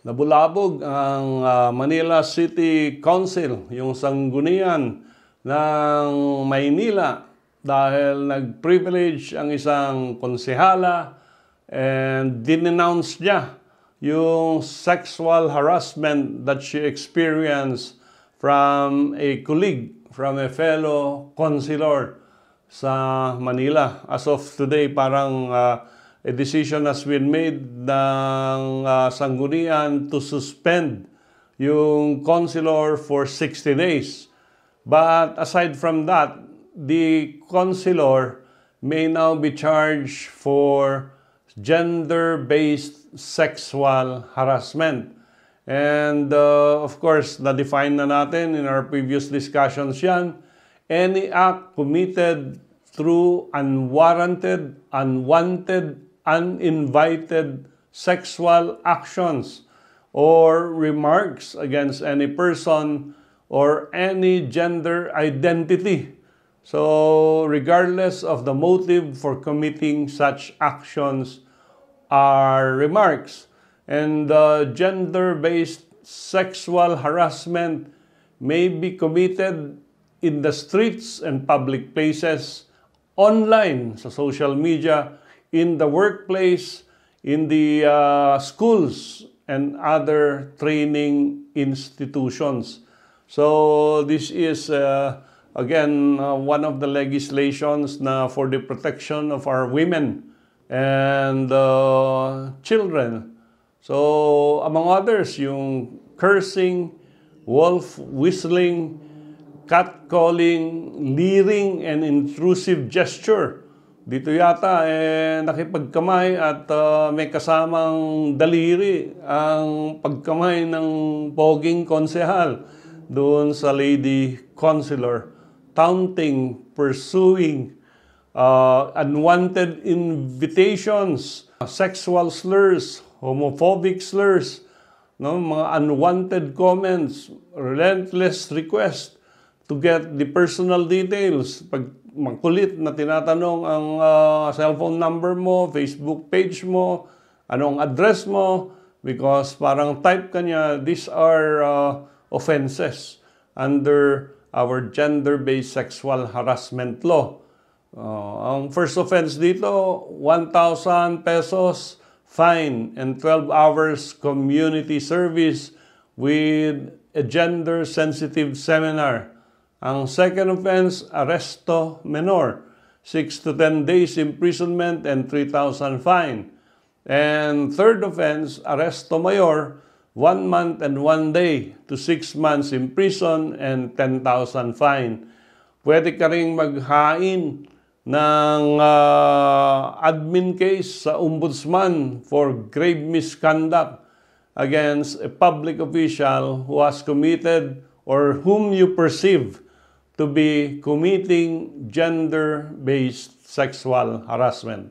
Nabulabog ang Manila City Council, yung sanggunian ng Maynila dahil nag-privilege ang isang konsehala and denounce niya yung sexual harassment that she experienced from a colleague, from a fellow councilor sa Manila. As of today, parang a decision has been made ng sanggunian to suspend yung councilor for 60 days. But aside from that, the councilor may now be charged for gender-based sexual harassment. And of course, na-define na natin in our previous discussions yan, any act committed through unwarranted, unwanted, uninvited sexual actions or remarks against any person or any gender identity. So, regardless of the motive for committing such actions are remarks. And gender-based sexual harassment may be committed in the streets and public places, online, sa social media, in the workplace, in the schools, and other training institutions. So this is, again, one of the legislations na for the protection of our women and children. So among others, yung cursing, wolf whistling, catcalling, leering, and intrusive gesture. Dito yata nakipagkamay at may kasamang daliri ang pagkamay ng poging konsehal doon sa lady councilor. Taunting, pursuing, unwanted invitations, sexual slurs, homophobic slurs, no, mga unwanted comments, relentless request to get the personal details. Pag makulit na tinatanong ang cellphone number mo, Facebook page mo, anong address mo, because parang type ka niya, these are offenses under our gender-based sexual harassment law. Ang first offense dito, 1,000 pesos fine and 12 hours community service with a gender-sensitive seminar. Ang second offense, arresto menor, 6 to 10 days imprisonment and 3,000 fine. And third offense, arresto mayor, 1 month and 1 day to 6 months in prison and 10,000 fine. Pwede ka ring maghain ng admin case sa ombudsman for grave misconduct against a public official who has committed or whom you perceive to be committing gender-based sexual harassment.